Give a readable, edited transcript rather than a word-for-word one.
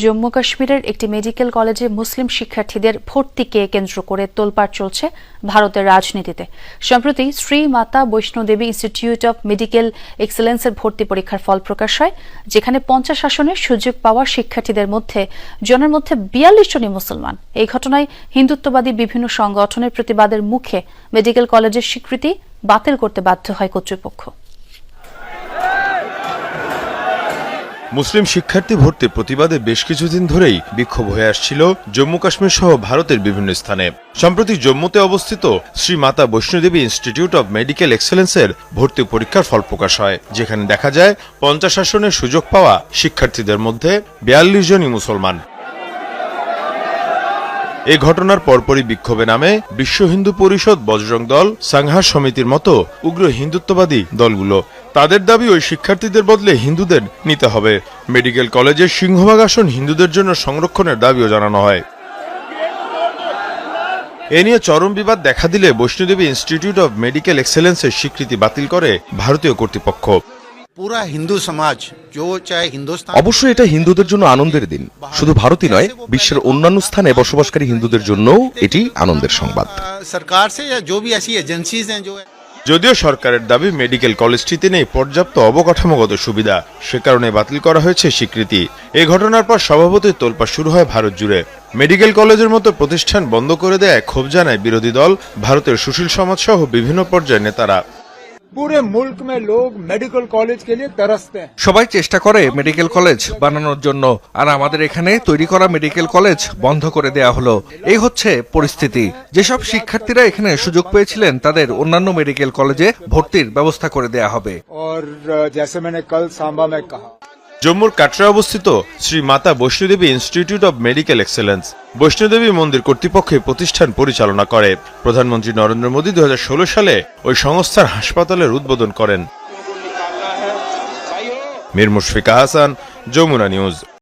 জম্মু কাশ্মীরের একটি মেডিকেল কলেজে মুসলিম শিক্ষার্থীদের ভর্তিকে কেন্দ্র করে তোলপাড় চলছে ভারতের রাজনীতিতে। সম্প্রতি Shri Mata Vaishno Devi Institute of medical এক্সেলেন্সের ভর্তি পরীক্ষার ফল প্রকাশ হয়, যেখানে 50 আসনের সুযোগ পাওয়া শিক্ষার্থীদের মধ্যে জনের মধ্যে 42 জনই মুসলমান। এই ঘটনায় হিন্দুত্ববাদী বিভিন্ন সংগঠনের প্রতিবাদের মুখে মেডিকেল কলেজের স্বীকৃতি বাতিল করতে বাধ্য হয় কর্তৃপক্ষ। মুসলিম শিক্ষার্থী ভর্তি প্রতিবাদে বেশ কিছুদিন ধরেই বিক্ষোভ হয়ে আসছিল জম্মু কাশ্মীর সহ ভারতের বিভিন্ন স্থানে। সম্প্রতি জম্মুতে অবস্থিত Shri Mata Vaishno Devi Institute of medical এক্সেলেন্সের ভর্তি পরীক্ষার ফল প্রকাশ হয়, যেখানে দেখা যায় 50 আসনের সুযোগ পাওয়া শিক্ষার্থীদের মধ্যে 42 জনই মুসলমান। এই ঘটনার পরপরই বিক্ষোভে নামে বিশ্ব হিন্দু পরিষদ, বজরং দল, সংঘার সমিতির মতো উগ্র হিন্দুত্ববাদী দলগুলো। তাদের দাবি ওই শিক্ষার্থীদের বদলে হিন্দুদের নিতে হবে। মেডিকেল কলেজের সিংহভাগ আসন হিন্দুদের জন্য সংরক্ষণের দাবিও জানানো হয়। এ নিয়ে চরম বিবাদ দেখা দিলে বৈষ্ণোদেবী ইনস্টিটিউট অব মেডিকেল এক্সেলেন্সের স্বীকৃতি বাতিল করে ভারতীয় কর্তৃপক্ষ। পুরা হিন্দু সমাজ অবশ্যই এটা হিন্দুদের জন্য আনন্দের দিন। শুধু ভারতই নয়, বিশ্বের অন্যান্য স্থানে বসবাসকারী হিন্দুদের জন্যও এটি আনন্দের সংবাদ। সরকার সে जो भी ऐसी एजेंसीज हैं जो যদিও সরকারের দাবি মেডিকেল কলেজটিতে নেই পর্যাপ্ত অবকাঠামোগত সুবিধা, সে কারণে বাতিল করা হয়েছে স্বীকৃতি। এই ঘটনার পর স্বভাবতই তোলপাড় শুরু হয় ভারত জুড়ে। মেডিকেল কলেজের মতো প্রতিষ্ঠান বন্ধ করে দেয় ক্ষোভ জানায় বিরোধী দল, ভারতের সুশীল সমাজ সহ বিভিন্ন পর্যায়ের নেতারা। पूरे मुल्क में लोग मेडिकल कॉलेज के लिए तरसते हैं। সবাই চেষ্টা করে মেডিকেল কলেজ বানানোর জন্য, আর আমাদের এখানে তৈরি করা মেডিকেল কলেজ বন্ধ করে দেয়া হলো। এই হচ্ছে পরিস্থিতি। যেসব শিক্ষার্থীরা এখানে সুযোগ পেয়েছিলেন তাদের অন্যান্য মেডিকেল কলেজে ভর্তির ব্যবস্থা করে দেয়া হবে। और जैसे मैंने कल सांबा में कहा, জম্মুর কাটরায় অবস্থিত Shri Mata Vaishno Devi Institute of Medical Excellence Vaishno Devi মন্দির কর্তৃপক্ষের প্রতিষ্ঠান পরিচালনা করে। প্রধানমন্ত্রী নরেন্দ্র মোদী 2016 সালে ওই সংস্থার হাসপাতালের উদ্বোধন করেন। মীর মুশফিকা হাসান, যমুনা নিউজ।